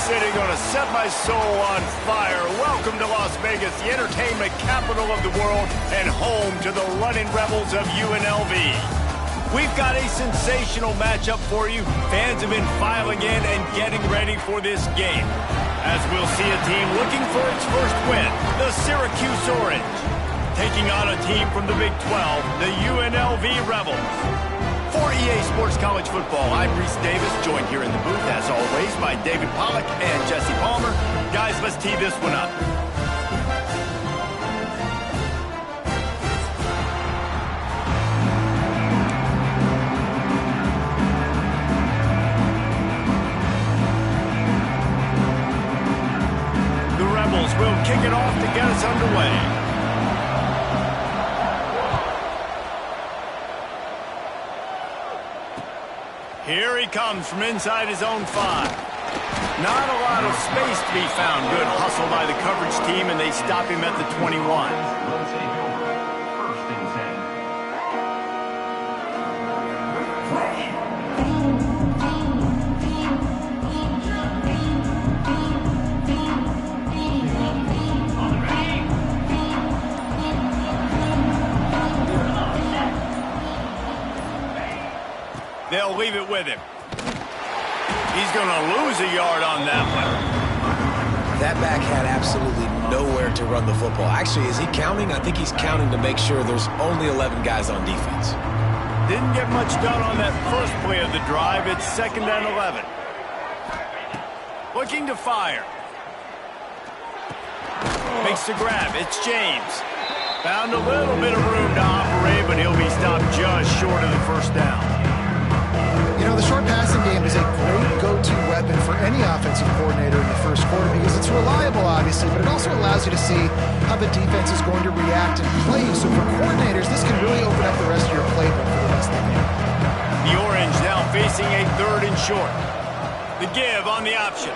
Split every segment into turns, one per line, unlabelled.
City gonna set my soul on fire. Welcome to Las Vegas, the entertainment capital of the world and home to the running rebels of UNLV. We've got a sensational matchup for you. Fans have been filing in and getting ready for this game, as we'll see a team looking for its first win, the Syracuse Orange, taking on a team from the Big 12, the UNLV Rebels. For EA Sports College Football, I'm Reese Davis, joined here in the booth, as always, by David Pollack and Jesse Palmer. Guys, let's tee this one up. The Rebels will kick it off to get us underway. Here he comes from inside his own 5. Not a lot of space to be found. Good hustle by the coverage team, and they stop him at the 21. They'll leave it with him. He's going to lose a yard on that one.
That back had absolutely nowhere to run the football. Actually, is he counting? I think he's counting to make sure there's only 11 guys on defense.
Didn't get much done on that first play of the drive. It's 2nd and 11. Looking to fire. Makes the grab. It's James. Found a little bit of room to operate, but he'll be stopped just short of the first down.
You know, the short passing game is a great go-to weapon for any offensive coordinator in the first quarter because it's reliable, obviously, but it also allows you to see how the defense is going to react and play. So for coordinators, this can really open up the rest of your playbook for the rest of the game.
The Orange now facing a 3rd and short. The give on the option.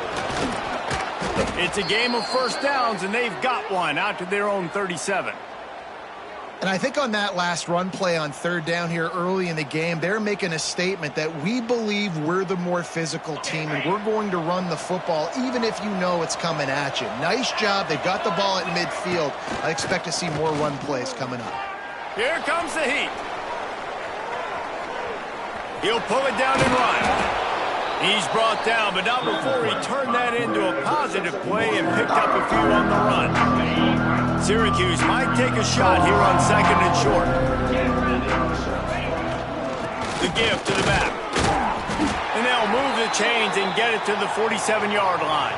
It's a game of first downs, and they've got one out to their own 37.
And I think on that last run play on 3rd down here early in the game, they're making a statement that we believe we're the more physical team and we're going to run the football even if you know it's coming at you. Nice job. They got the ball at midfield. I expect to see more run plays coming up.
Here comes the heat. He'll pull it down and run. He's brought down, but not before he turned that into a positive play and picked up a few on the run. Syracuse might take a shot here on 2nd and short. The give to the back. And they'll move the chains and get it to the 47-yard line.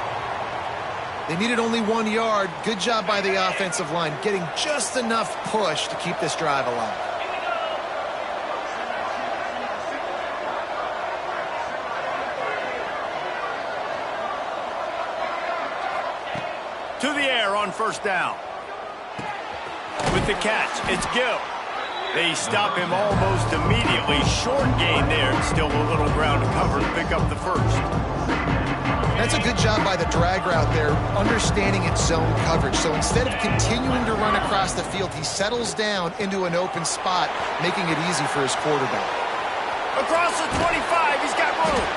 They needed only 1 yard. Good job by the offensive line, getting just enough push to keep this drive alive.
To the air on 1st down. With the catch, it's Gill. They stop him almost immediately. Short gain there. Still a little ground to cover to pick up the 1st.
That's a good job by the drag route there, understanding its zone coverage. So instead of continuing to run across the field, he settles down into an open spot, making it easy for his quarterback.
Across the 25, he's got room.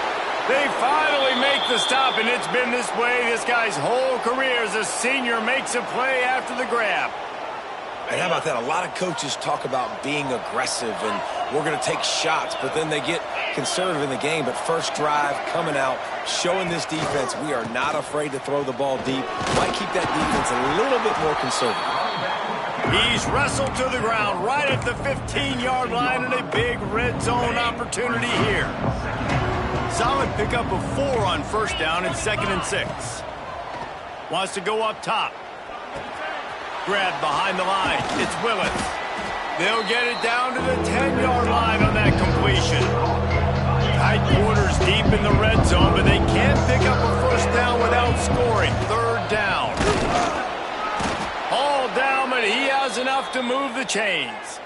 They finally make the stop, and it's been this way this guy's whole career as a senior makes a play after the grab.
And how about that? A lot of coaches talk about being aggressive and we're going to take shots, but then they get conservative in the game. But first drive, coming out, showing this defense we are not afraid to throw the ball deep. Might keep that defense a little bit more conservative.
He's wrestled to the ground right at the 15-yard line, and a big red zone opportunity here. Solid pickup of 4 on 1st down and 2nd and 6. Wants to go up top. Grab behind the line. It's Willis. They'll get it down to the 10-yard line on that completion. Tight quarters deep in the red zone, but they can't pick up a 1st down without scoring. 3rd down. All down, but he has enough to move the chains.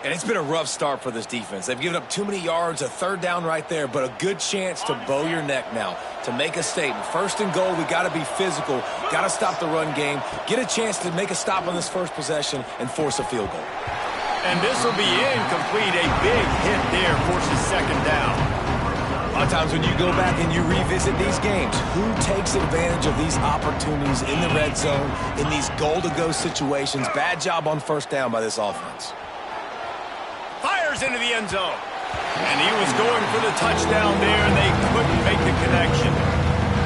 And it's been a rough start for this defense. They've given up too many yards, a 3rd down right there, but a good chance to bow your neck now, to make a statement. 1st and goal, we got to be physical, got to stop the run game, get a chance to make a stop on this first possession and force a field goal.
And this will be incomplete. A big hit there forces 2nd down.
lot of times when you go back and you revisit these games, who takes advantage of these opportunities in the red zone, in these goal-to-go situations? Bad job on first down by this offense.
Fires into the end zone. And he was going for the touchdown there, and they couldn't make the connection.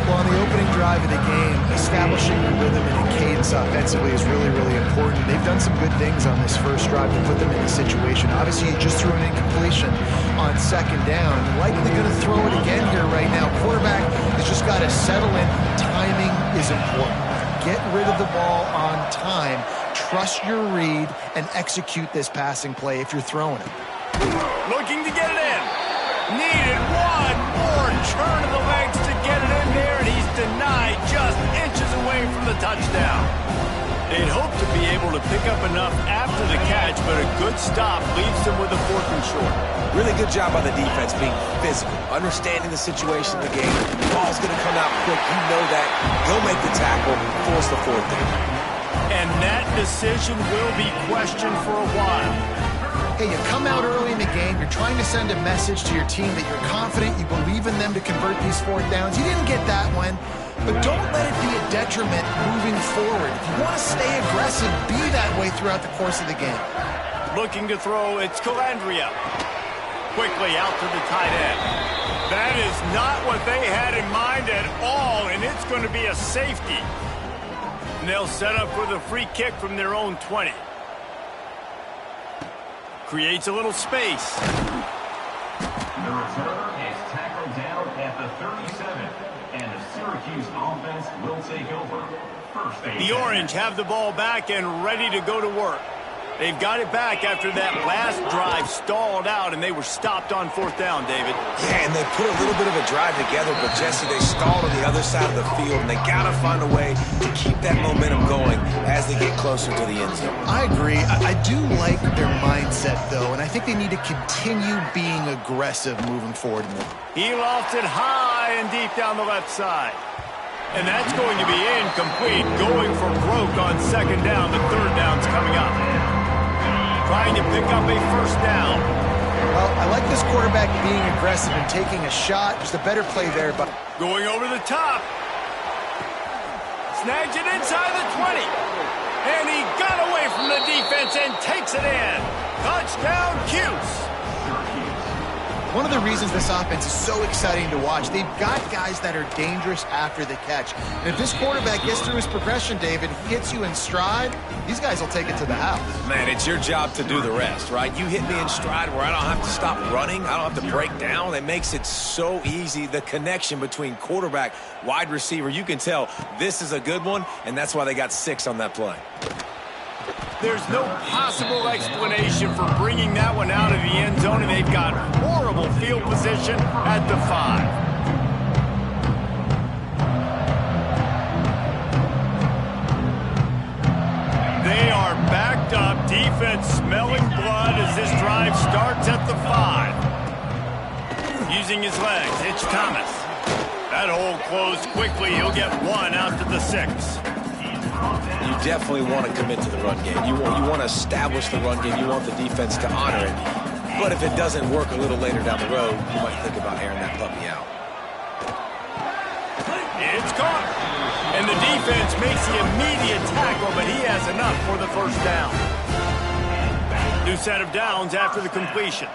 Well, on the opening drive of the game, establishing the rhythm and the cadence offensively is really, really important. They've done some good things on this first drive to put them in the situation. Obviously, you just threw an incompletion on second down. Likely going to throw it again here right now. Quarterback has just got to settle in. Timing is important. Get rid of the ball on time. Trust your read and execute this passing play if you're throwing it.
Looking to get it in. Needed one more turn of the legs to get it in there, and he's denied just inches away from the touchdown. They'd hope to be able to pick up enough after the catch, but a good stop leaves them with a 4th and short.
Really good job by the defense being physical, understanding the situation of the game. The ball's going to come out quick. You know that. Go make the tackle, force the 4th down.
And that decision will be questioned for a while.
Hey, you come out early in the game, you're trying to send a message to your team that you're confident, you believe in them to convert these 4th downs. You didn't get that one, but don't let it be a detriment moving forward. If you want to stay aggressive, be that way throughout the course of the game.
Looking to throw, it's Calandria. Quickly out to the tight end. That is not what they had in mind at all, and it's going to be a safety. And they'll set up for the free kick from their own 20. Creates a little space.
The returner is tackled down at the 37, and the Syracuse offense will take over.
The Orange have the ball back and ready to go to work. They've got it back after that last drive stalled out, and they were stopped on 4th down, David.
Yeah, and they put a little bit of a drive together, but Jesse, they stalled on the other side of the field, and they got to find a way to keep that momentum going as they get closer to the end zone.
I agree. I do like their mindset, though, and I think they need to continue being aggressive moving forward.
He lofted high and deep down the left side. And that's going to be incomplete, going for broke on second down. The 3rd down's coming up. Trying to pick up a 1st down.
Well, I like this quarterback being aggressive and taking a shot. Just a better play there. But
going over the top. Snags it inside the 20. And he got away from the defense and takes it in. Touchdown, Cuse.
One of the reasons this offense is so exciting to watch, they've got guys that are dangerous after the catch. And if this quarterback gets through his progression, David, hits you in stride, these guys will take it to the house.
Man, it's your job to do the rest, right? You hit me in stride where I don't have to stop running. I don't have to break down. It makes it so easy. The connection between quarterback, wide receiver, you can tell this is a good one, and that's why they got 6 on that play.
There's no possible explanation for bringing that one out of the end zone, and they've got horrible field position at the 5. They are backed up, defense smelling blood as this drive starts at the 5. Using his legs, it's Thomas. That hole closed quickly. He'll get 1 out to the 6.
You definitely want to commit to the run game. You want to establish the run game. You want the defense to honor it. But if it doesn't work a little later down the road, you might think about airing that puppy out.
It's caught. And the defense makes the immediate tackle, but he has enough for the 1st down. New set of downs after the completion.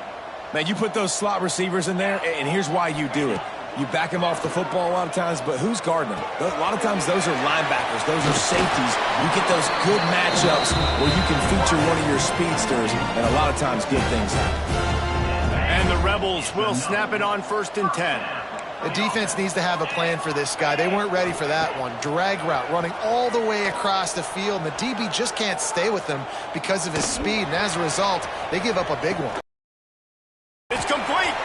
Man, you put those slot receivers in there, and here's why you do it. You back him off the football a lot of times, but who's guarding him? A lot of times those are linebackers. Those are safeties. You get those good matchups where you can feature one of your speedsters, and a lot of times good things happen.
And the Rebels will snap it on 1st and 10.
The defense needs to have a plan for this guy. They weren't ready for that one. Drag route running all the way across the field, and the DB just can't stay with him because of his speed, and as a result, they give up a big one.
It's complete.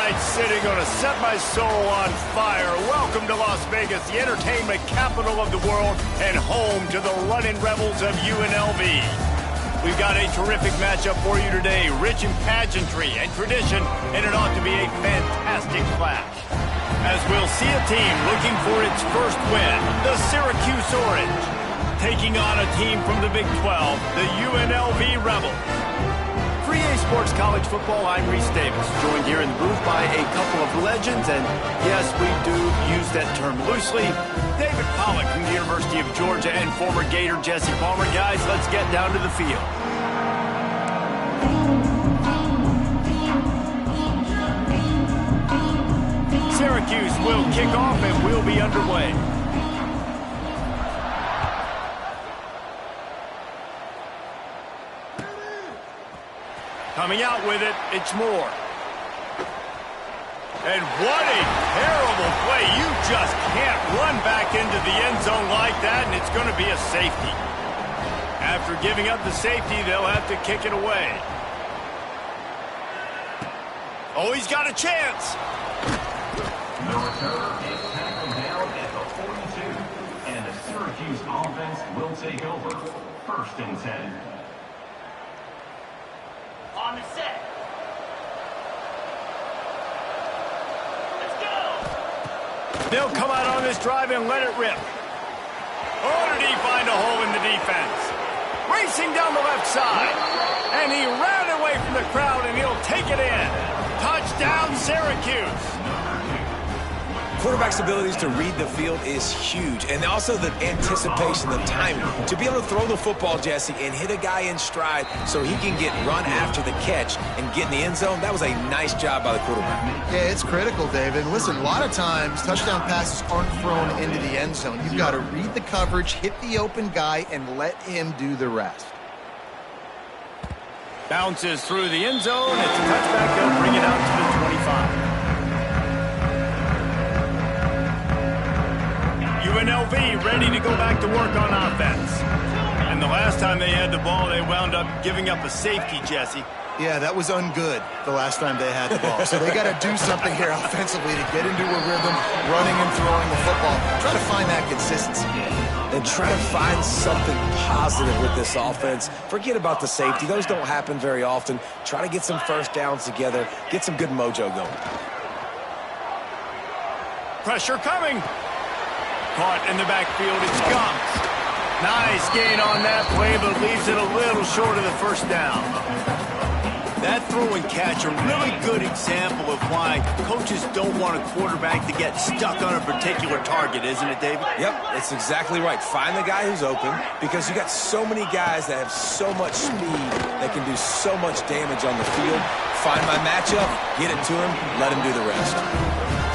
right, sitting gonna set my soul on fire. Welcome to Las Vegas, the entertainment capital of the world and home to the running rebels of UNLV. We've got a terrific matchup for you today, rich in pageantry and tradition, and it ought to be a fantastic clash. As we'll see a team looking for its first win, the Syracuse Orange, taking on a team from the Big 12, the UNLV Rebels. For EA Sports College Football, I'm Reese Davis, joined here in the booth by a couple of legends, and yes, we do use that term loosely. David Pollack from the University of Georgia and former Gator Jesse Palmer. Guys, let's get down to the field. Syracuse will kick off and we'll be underway. Coming out with it, it's Moore. And what a terrible play. You just can't run back into the end zone like that, and it's going to be a safety. After giving up the safety, they'll have to kick it away. Oh, he's got a chance.
The returner is tackled down at the 42, and the Syracuse offense will take over. 1st and 10.
On the set. Let's go.
They'll come out on this drive and let it rip. Oh, did he find a hole in the defense? Racing down the left side. And he ran away from the crowd, and he'll take it in. Touchdown, Syracuse.
Quarterback's abilities to read the field is huge, and also the anticipation, the timing. To be able to throw the football, Jesse, and hit a guy in stride so he can get run after the catch and get in the end zone, that was a nice job by the quarterback.
Yeah, it's critical, David. Listen, a lot of times touchdown passes aren't thrown into the end zone. You've got to read the coverage, hit the open guy, and let him do the rest.
Bounces through the end zone. It's a touchback. They'll bring it out to the 25. UNLV ready to go back to work on offense. And the last time they had the ball, they wound up giving up a safety, Jesse.
Yeah, that was ungood the last time they had the ball. So they got to do something here offensively to get into a rhythm, running and throwing the football. Try to find that consistency.
And try to find something positive with this offense. Forget about the safety. Those don't happen very often. Try to get some first downs together. Get some good mojo going.
Pressure coming. Caught in the backfield, it's Gumps. Nice gain on that play, but leaves it a little short of the first down. That throw and catch, a really good example of why coaches don't want a quarterback to get stuck on a particular target, isn't it, David?
Yep, that's exactly right. Find the guy who's open, because you got so many guys that have so much speed that can do so much damage on the field. Find my matchup, get it to him, let him do the rest.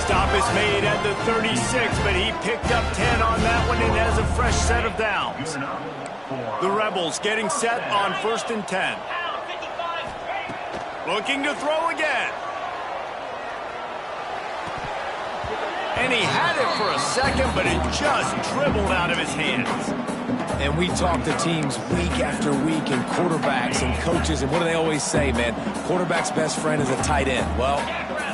Stop is made at the 36, but he picked up 10 on that one and has a fresh set of downs. The Rebels getting set on 1st and 10. Looking to throw again. And he had it for a second, but it just dribbled out of his hands.
And we talk to teams week after week, and quarterbacks and coaches, and what do they always say, man? Quarterback's best friend is a tight end. Well,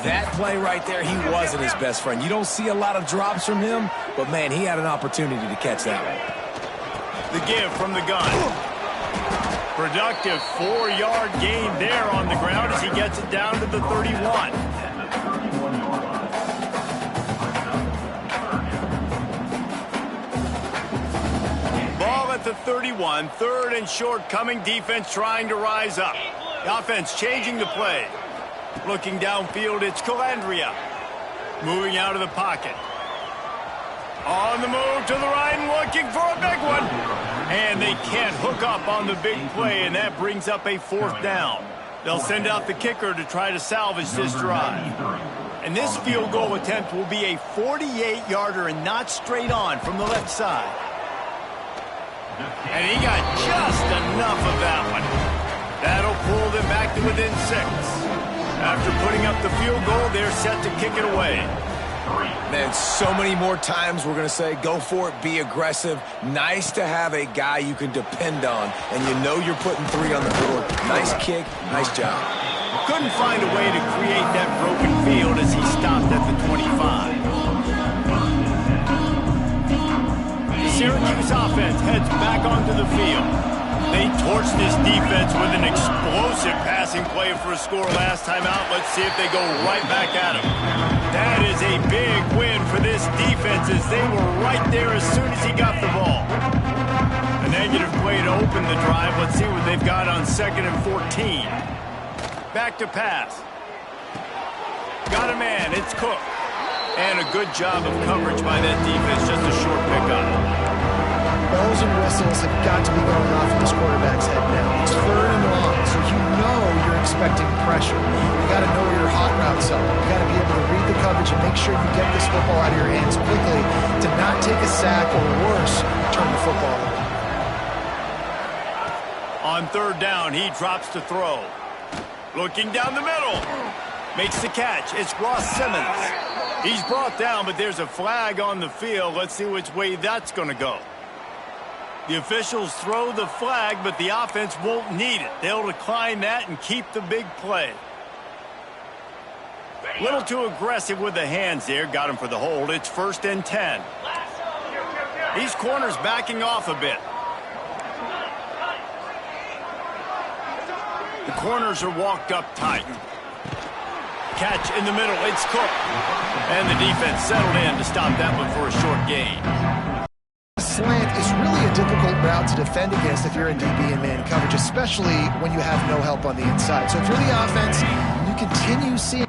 that play right there, he wasn't his best friend. You don't see a lot of drops from him, but, man, he had an opportunity to catch that one.
The give from the gun. Productive 4-yard gain there on the ground as he gets it down to the 31. Ball at the 31, 3rd and short coming. Defense trying to rise up. The offense changing the play. Looking downfield, it's Calandria. Moving out of the pocket. On the move to the right and looking for a big one. And they can't hook up on the big play, and that brings up a 4th down. They'll send out the kicker to try to salvage this drive. And this field goal attempt will be a 48-yarder and not straight on from the left side. And he got just enough of that one. That'll pull them back to within 6. After putting up the field goal, they're set to kick it away.
Man, so many more times we're going to say, go for it, be aggressive. Nice to have a guy you can depend on, and you know you're putting 3 on the board. Nice kick, nice job.
Couldn't find a way to create that broken field as he stopped at the 25. The Syracuse offense heads back onto the field. They torched this defense with an explosive passing play for a score last time out. Let's see if they go right back at him. That is a big win for this defense as they were right there as soon as he got the ball. A negative play to open the drive. Let's see what they've got on 2nd and 14. Back to pass. Got a man. It's Cook. And a good job of coverage by that defense. Just a short pickup.
Bells and whistles have got to be going off in this quarterback's head now. It's 3rd and long, so you know you're expecting pressure. You got to know your hot routes up. You got to be able to read the coverage and make sure you get this football out of your hands quickly to not take a sack or worse, turn the football over.
On 3rd down, he drops to throw. Looking down the middle. Makes the catch. It's Ross Simmons. He's brought down, but there's a flag on the field. Let's see which way that's going to go. The officials throw the flag, but the offense won't need it. They'll decline that and keep the big play. A little too aggressive with the hands there. Got him for the hold. It's 1st and 10. These corners backing off a bit. The corners are walked up tight. Catch in the middle. It's Cook. And the defense settled in to stop that one for a short gain.
Slant is really a difficult route to defend against if you're in DB and man coverage, especially when you have no help on the inside. So if you're the offense, you continue seeing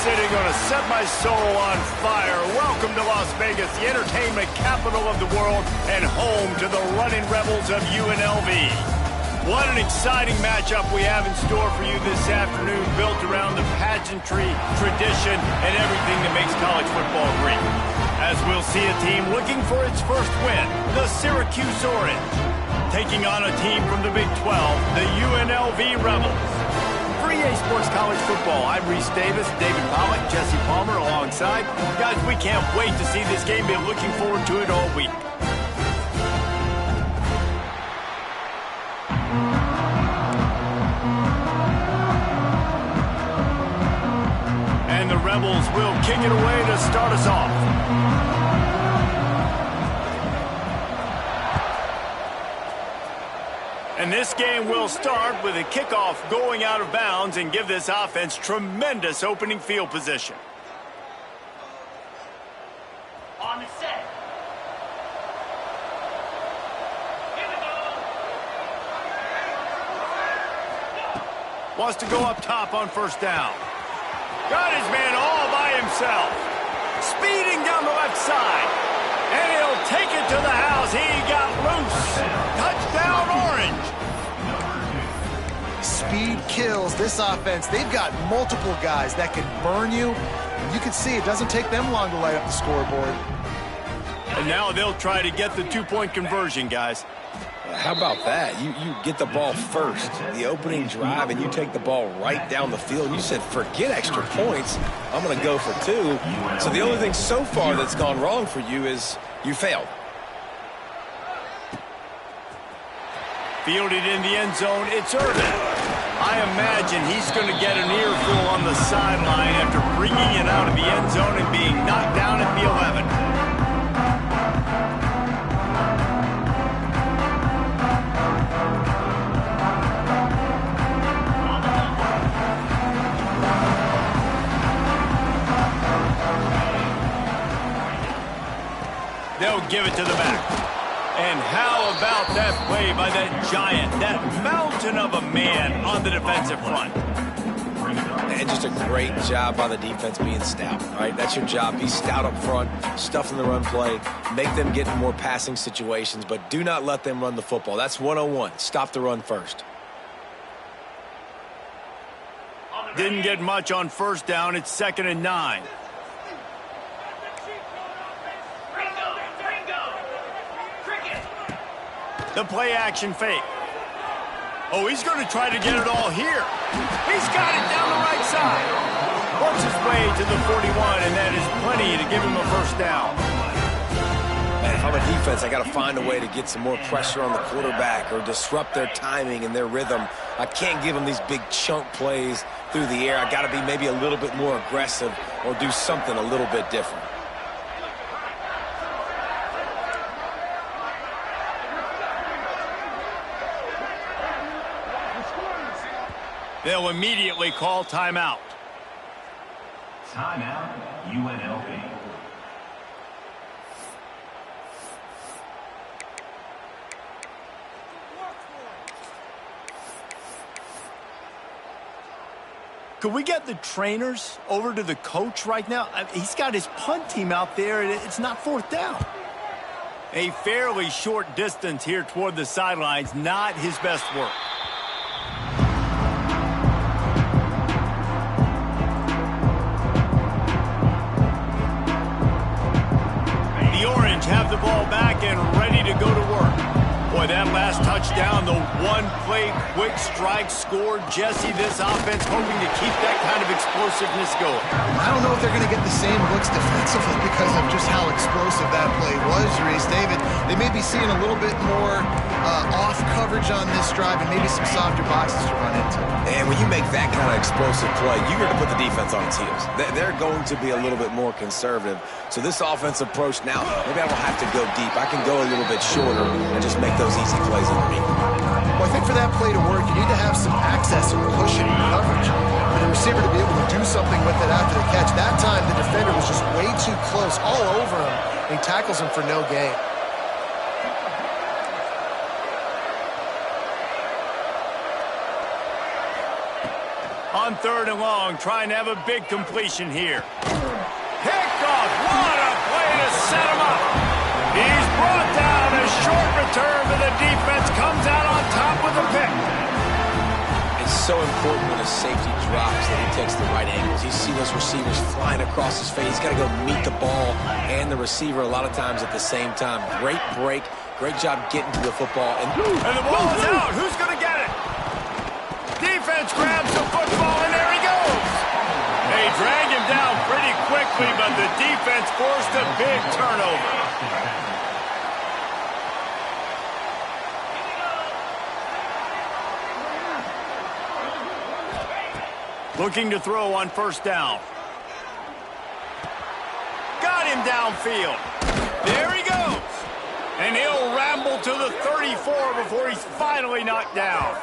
sitting on a set my soul on fire. Welcome to Las Vegas, the entertainment capital of the world and home to the running rebels of UNLV. What an exciting matchup we have in store for you this afternoon, built around the pageantry, tradition, and everything that makes college football great. As we'll see a team looking for its first win, the Syracuse Orange, taking on a team from the Big 12, the UNLV Rebels. For EA Sports College Football, I'm Reese Davis, David Pollock, Jesse Palmer alongside. Guys, we can't wait to see this game. Been looking forward to it all week. And the Rebels will kick it away to start us off. And this game will start with a kickoff going out of bounds and give this offense tremendous opening field position.
On the set. Here we go.
Wants to go up top on first down. Got his man all by himself. Speeding down the left side. And he'll take it to the house. He got loose. Touchdown, Orange.
speed kills this offense. They've got multiple guys that can burn you. You can see it doesn't take them long to light up the scoreboard.
And now they'll try to get the two-point conversion, guys.
How about that? You get the ball first, the opening drive, and you take the ball right down the field. You said, forget extra points. I'm going to go for 2. So the only thing so far that's gone wrong for you is you failed.
Fielded in the end zone, it's Irvin. I imagine he's going to get an earful on the sideline after bringing it out of the end zone and being knocked down at the 11. They'll give it to the back. And how about that play by that giant, that mountain of a man on the defensive front?
And just a great job by the defense being stout, right? That's your job. Be stout up front, stuff in the run play, make them get in more passing situations, but do not let them run the football. That's 101. Stop the run first.
Didn't get much on first down. It's 2nd and 9. The play action fake. Oh, he's going to try to get it all here. He's got it down the right side. Works his way to the 41, and that is plenty to give him a first down.
Man, if I'm a defense, I got to find a way to get some more pressure on the quarterback or disrupt their timing and their rhythm. I can't give them these big chunk plays through the air. I got to be maybe a little bit more aggressive or do something a little bit different.
They'll immediately call timeout.
Timeout, UNLV.
Could we get the trainers over to the coach right now? He's got his punt team out there, and it's not 4th down. A fairly short distance here toward the sidelines, not his best work. Have the ball back and ready to go to work. Boy, that last touchdown, the one-play quick strike scored. Jesse, this offense hoping to keep that kind of explosiveness going.
I don't know if they're going to get the same looks defensively because of just how explosive that play was, Reese. David, they may be seeing a little bit more off coverage on this drive and maybe some softer boxes to run into.
And when you make that kind of explosive play, you're going to put the defense on its heels. They're going to be a little bit more conservative. So this offensive approach now, maybe I don't have to go deep. I can go a little bit shorter and just make those easy plays underneath.
Well, I think for that play to work, you need to have some access and pushing coverage for the receiver to be able to do something with it after the catch. That time, the defender was just way too close, all over him, and he tackles him for no gain.
On 3rd and long, trying to have a big completion here. Picked off. What a play to set him up. He's brought down. A short return, but the defense comes out on top with a pick.
It's so important when a safety drops that he takes the right angles. You see those receivers flying across his face. He's got to go meet the ball and the receiver a lot of times at the same time. Great break. Great job getting to the football. And
the ball is out. Who's going to get it? Defense grabs the football, and there he goes. They drag him down pretty quickly, but the defense forced a big turnover. Looking to throw on 1st down. Got him downfield. There he goes. And he'll ramble to the 34 before he's finally knocked down.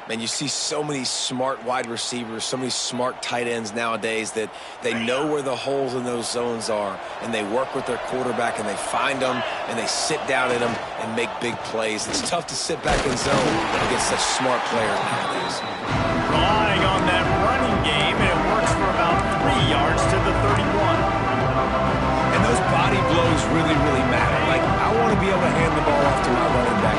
Man, you see so many smart wide receivers, so many smart tight ends nowadays that they know where the holes in those zones are, and they work with their quarterback, and they find them, and they sit down in them and make big plays. It's tough to sit back in zone against such smart players nowadays.
Relying on that running game, and it works for about 3 yards to the 31.
And those body blows really, really matter. Like, I want to be able to hand the ball off to my running back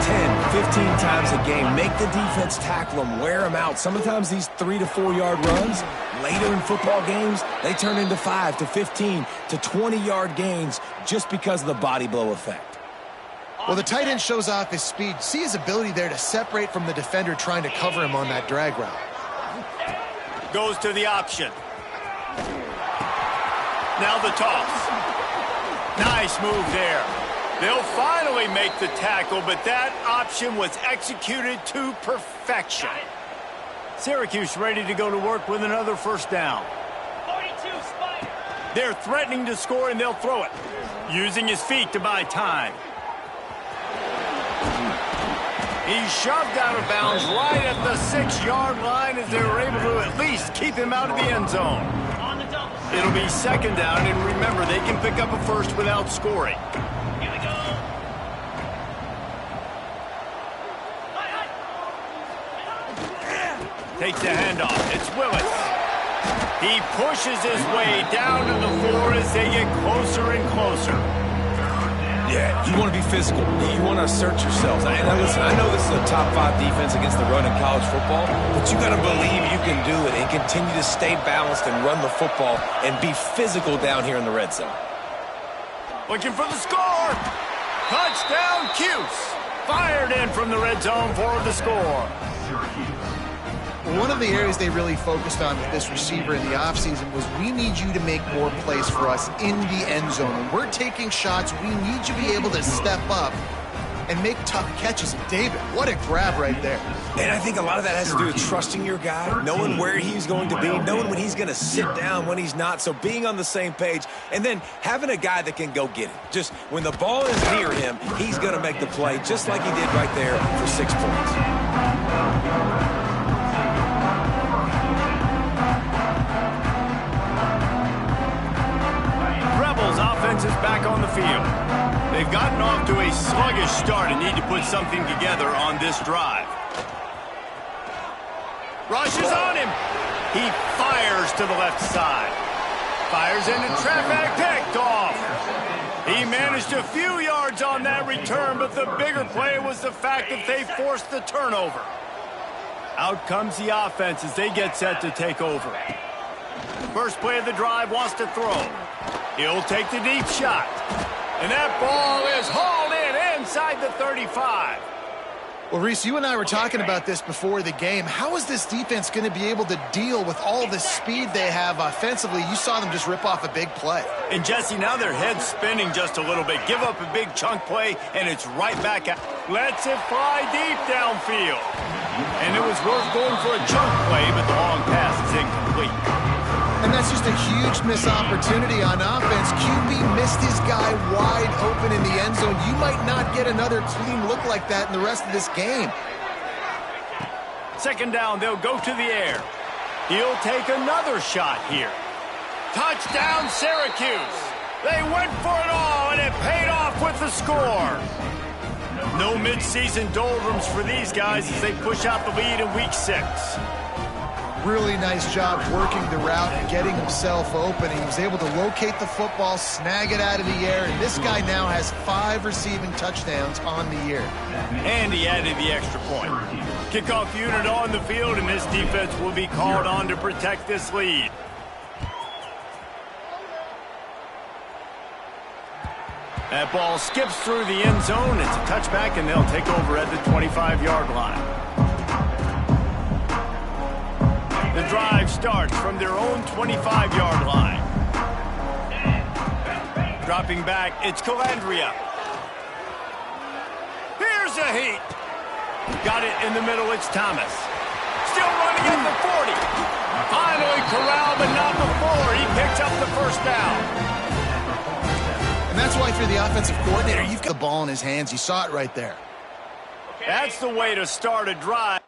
10, 15 times a game. Make the defense tackle them, wear them out. Sometimes these 3 to 4 yard runs, later in football games, they turn into 5 to 15 to 20-yard gains just because of the body blow effect.
Well, the tight end shows off his speed. See his ability there to separate from the defender trying to cover him on that drag route.
Goes to the option. Now the toss. Nice move there. They'll finally make the tackle, but that option was executed to perfection. Syracuse ready to go to work with another first down.
42, Spider.
They're threatening to score, and they'll throw it. Using his feet to buy time. He's shoved out of bounds right at the 6-yard line as they were able to at least keep him out of the end zone.
On the double.
It'll be second down, and remember, they can pick up a first without scoring.
Here we go.
Takes the handoff. It's Willis. He pushes his way down to the floor as they get closer and closer.
Yeah, you want to be physical. You want to assert yourselves. And listen, I know this is a top 5 defense against the run in college football, but you got to believe you can do it and continue to stay balanced and run the football and be physical down here in the red zone.
Looking for the score. Touchdown, Cuse. Fired in from the red zone for the score.
One of the areas they really focused on with this receiver in the offseason was we need you to make more plays for us in the end zone. When we're taking shots, we need you to be able to step up and make tough catches. And David, what a grab right there.
And I think a lot of that has to do with trusting your guy, knowing where he's going to be, knowing when he's going to sit down, when he's not, so being on the same page, and then having a guy that can go get it. Just when the ball is near him, he's going to make the play just like he did right there for 6 points.
Offense is back on the field. They've gotten off to a sluggish start and need to put something together on this drive. Rushes on him. He fires to the left side. Fires into traffic, picked off. He managed a few yards on that return, but the bigger play was the fact that they forced the turnover. Out comes the offense as they get set to take over. First play of the drive, wants to throw. He'll take the deep shot. And that ball is hauled in inside the 35.
Well, Reese, you and I were talking about this before the game. How is this defense going to be able to deal with all the speed they have offensively? You saw them just rip off a big play.
And, Jesse, now their head's spinning just a little bit. Give up a big chunk play, and it's right back out. Lets it fly deep downfield. And it was worth going for a chunk play, but the long pass is incomplete.
And that's just a huge missed opportunity on offense. QB missed his guy wide open in the end zone. You might not get another clean look like that in the rest of this game.
Second down, they'll go to the air. He'll take another shot here. Touchdown, Syracuse. They went for it all, and it paid off with the score. No midseason doldrums for these guys as they push out the lead in Week 6.
Really nice job working the route and getting himself open. He was able to locate the football, snag it out of the air, and this guy now has 5 receiving touchdowns on the year.
And he added the extra point. Kickoff unit on the field, and this defense will be called on to protect this lead. That ball skips through the end zone. It's a touchback, and they'll take over at the 25-yard line. The drive starts from their own 25-yard line. Dropping back, it's Calandria. Here's a heat. Got it in the middle, it's Thomas. Still running at the 40. Finally corralled, but not before. He picks up the first down.
And that's why, if you're the offensive coordinator, you've got the ball in his hands. You saw it right there.
That's the way to start a drive.